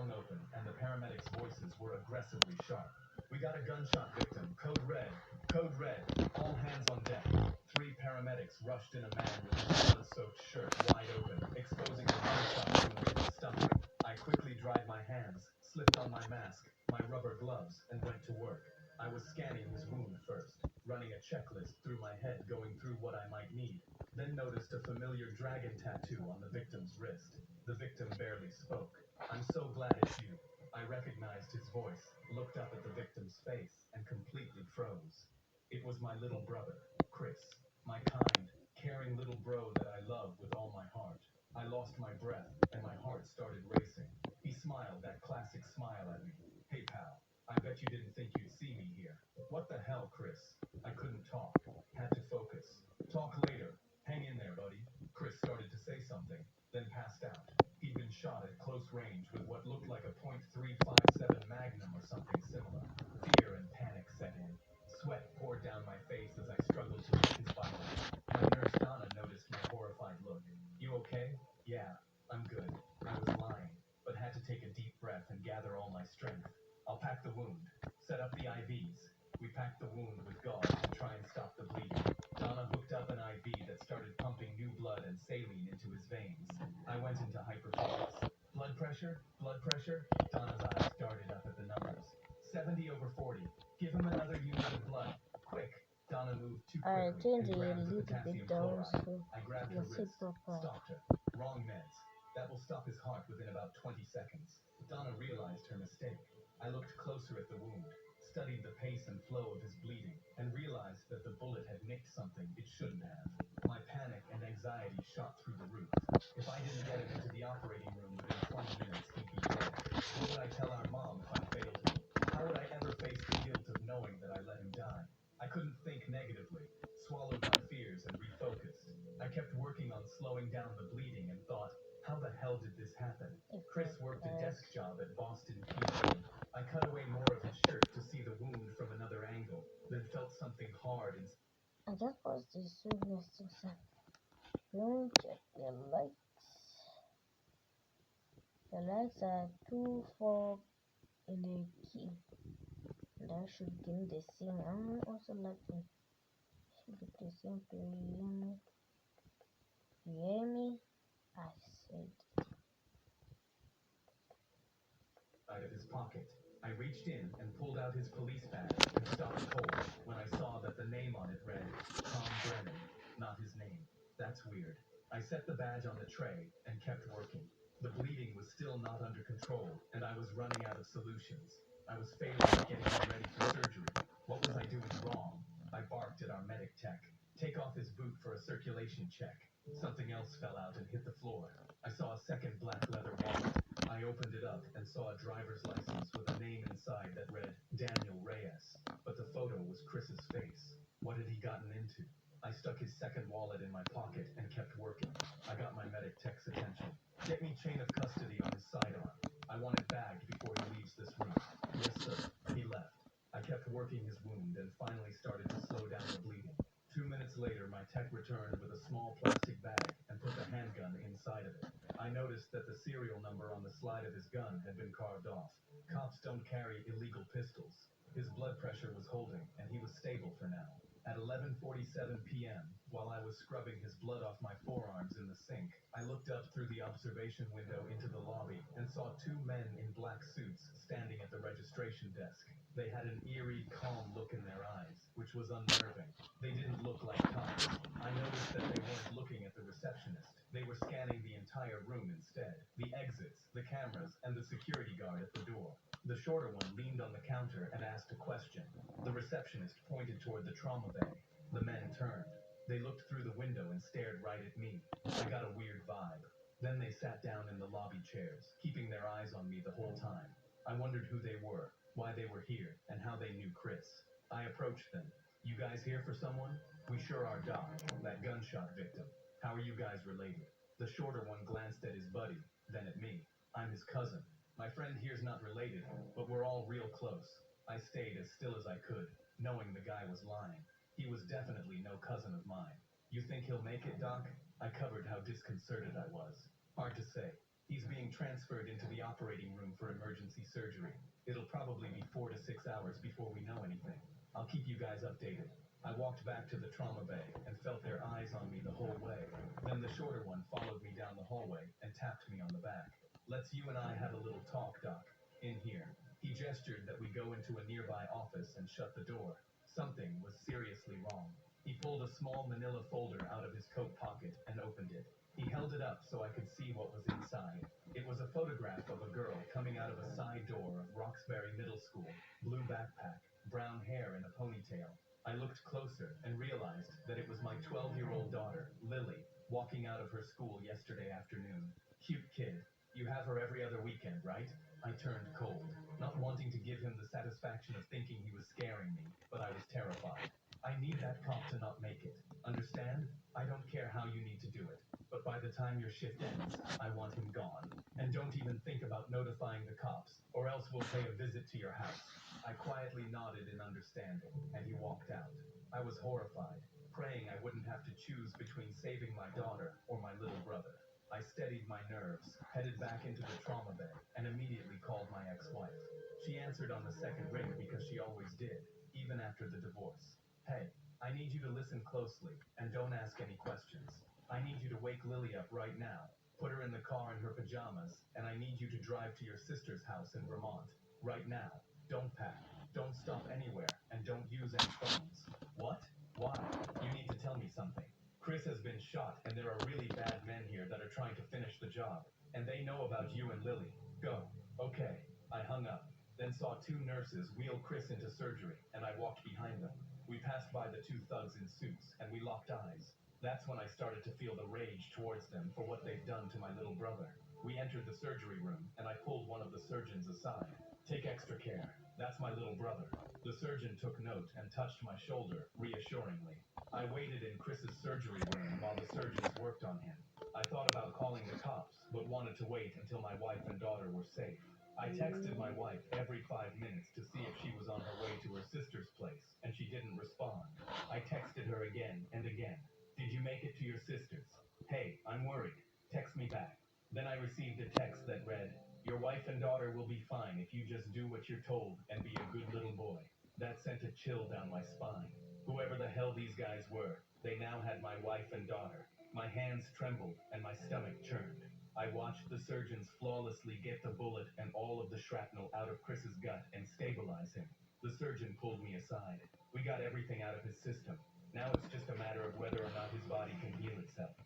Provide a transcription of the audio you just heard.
flung open, and the paramedics' voices were aggressively sharp. We got a gunshot victim. Code red. Code red. All hands on deck. Three paramedics rushed in a man with his blood-soaked shirt wide open, exposing a gunshot wound in his stomach. I quickly dried my hands, slipped on my mask, my rubber gloves, and went to work. I was scanning his wound first, running a checklist through my head going through what I might need, then noticed a familiar dragon tattoo on the victim's wrist. The victim barely spoke. "I'm so glad it's you." I recognized his voice, looked up at the victim's face, and completely froze. It was my little brother, Chris, my kind, caring little bro that I love with all my heart. I lost my breath, and my heart started racing. He smiled that classic smile at me. "Hey pal, I bet you didn't think you'd see me here." "What the hell, Chris?" I couldn't talk. Had to focus. "Talk later. Hang in there, buddy." Chris started to say something, then passed out. He'd been shot at close range with what looked like a .357 Magnum or something similar. Fear and panic set in. Sweat poured down my face as I struggled to lift his vitals. My nurse Donna noticed my horrified look. "You okay?" "Yeah, I'm good." I was lying, but had to take a deep breath and gather all my strength. "I'll pack the wound. Set up the IVs." We packed the wound with gauze to try and stop the bleeding. Donna hooked up an IV that started pumping new blood and saline into his veins. I went into hyperfocus. "Blood pressure? Blood pressure?" Donna's eyes darted up at the numbers. 70/40. "Give him another unit of blood. Quick." Donna moved too I quickly changed and it a grabbed the little potassium bit down chloride. so I grabbed her you see wrist, proper. stopped her. "Wrong meds. That will stop his heart within about 20 seconds." Donna realized her mistake. I looked closer at the wound, studied the pace and flow of his bleeding, and realized that the bullet had nicked something it shouldn't have. My panic and anxiety shot through the roof. If I didn't get him into the operating room within 20 minutes, he'd be dead. What would I tell our mom if I failed him? How would I ever face the guilt of knowing that I let him die? I couldn't think negatively, swallowed my fears and refocused. I kept working on slowing down the bleeding and thought, how the hell did this happen? Chris worked a desk job at Boston Pizza. I cut away more of his shirt to see the wound from another angle, then felt something hard and I just paused the soon. Don't check your likes. The likes are 2-4 in the key. That should give the same. I'm also liking. Should be the same to you. You hear me? I said. out of his pocket. I reached in and pulled out his police badge and stopped cold when I saw that the name on it read Tom Brennan, not his name. That's weird. I set the badge on the tray and kept working. The bleeding was still not under control, and I was running out of solutions. I was failing at getting him ready for surgery. What was I doing wrong? I barked at our medic tech. "Take off his boot for a circulation check." Something else fell out and hit the floor. I saw a second black leather wallet. I opened it up and saw a driver's license with a name inside that read Daniel Reyes, but the photo was Chris's face. What had he gotten into? I stuck his second wallet in my pocket and kept working. I got my medic tech's attention. "Get me chain of custody on his sidearm. I want it bagged before he leaves this room." "Yes, sir." He left. I kept working his wound and finally started to slow down the bleeding. 2 minutes later, my tech returned with a small plastic bag and put the handgun inside of it. I noticed that the serial number on the slide of his gun had been carved off. Cops don't carry illegal pistols. His blood pressure was holding, and he was stable for now. At 11:47 p.m., while I was scrubbing his blood off my forearms in the sink, I looked up through the observation window into the lobby and saw two men in black suits standing at the registration desk. They had an eerie, calm look in their eyes, which was unnerving. They didn't look like cops. I noticed that they weren't looking at the receptionist. They were scanning the entire room instead. The exits, the cameras, and the security guard at the door. The shorter one leaned on the counter and asked a question. The receptionist pointed toward the trauma bay. The men turned. They looked through the window and stared right at me. I got a weird vibe. Then they sat down in the lobby chairs, keeping their eyes on me the whole time. I wondered who they were, why they were here, and how they knew Chris. I approached them. "You guys here for someone?" "We sure are, Doc. That gunshot victim. How are you guys related?" The shorter one glanced at his buddy, then at me. "I'm his cousin. My friend here's not related, but we're all real close." I stayed as still as I could, knowing the guy was lying. He was definitely no cousin of mine. "You think he'll make it, Doc?" I covered how disconcerted I was. "Hard to say. He's being transferred into the operating room for emergency surgery. It'll probably be 4 to 6 hours before we know anything. I'll keep you guys updated. I walked back to the trauma bay and felt their eyes on me the whole way. Then the shorter one followed me down the hallway and tapped me on the back. Let's you and I have a little talk, Doc. In here. He gestured that we go into a nearby office and shut the door. Something was seriously wrong. He pulled a small manila folder out of his coat pocket and opened it. He held it up so I could see what was inside. It was a photograph of a girl coming out of a side door of Roxbury Middle School. Blue backpack, brown hair in a ponytail. I looked closer and realized that it was my 12-year-old daughter, Lily, walking out of her school yesterday afternoon. Cute kid. You have her every other weekend, right? I turned cold, not wanting to give him the satisfaction of thinking he was scaring me, but I was terrified. I need that cop to not make it. Understand? I don't care how you need to do it. But by the time your shift ends, I want him gone. And don't even think about notifying the cops, or else we'll pay a visit to your house. I quietly nodded in understanding, and he walked out. I was horrified, praying I wouldn't have to choose between saving my daughter or my little brother. I steadied my nerves, headed back into the trauma bay, and immediately called my ex-wife. She answered on the second ring because she always did, even after the divorce. Hey, I need you to listen closely, and don't ask any questions. I need you to wake Lily up right now, put her in the car in her pajamas, and I need you to drive to your sister's house in Vermont. Right now. Don't pack. Don't stop anywhere, and don't use any phones. What? Why? You need to tell me something. Chris has been shot, and there are really bad men here that are trying to finish the job. And they know about you and Lily. Go. Okay. I hung up, then saw two nurses wheel Chris into surgery, and I walked behind them. We passed by the two thugs in suits, and we locked eyes. That's when I started to feel the rage towards them for what they've done to my little brother. We entered the surgery room, and I pulled one of the surgeons aside. Take extra care. That's my little brother. The surgeon took note and touched my shoulder, reassuringly. I waited in Chris's surgery room while the surgeons worked on him. I thought about calling the cops, but wanted to wait until my wife and daughter were safe. I texted my wife every 5 minutes to see if she was on her way to her sister's place, and she didn't respond. I texted her again and again. Did you make it to your sister's? Hey, I'm worried. Text me back. Then I received a text that read, your wife and daughter will be fine if you just do what you're told and be a good little boy. That sent a chill down my spine. Whoever the hell these guys were, they now had my wife and daughter. My hands trembled and my stomach churned. I watched the surgeons flawlessly get the bullet and all of the shrapnel out of Chris's gut and stabilize him. The surgeon pulled me aside. We got everything out of his system. Now it's just a matter of whether or not his body can heal itself.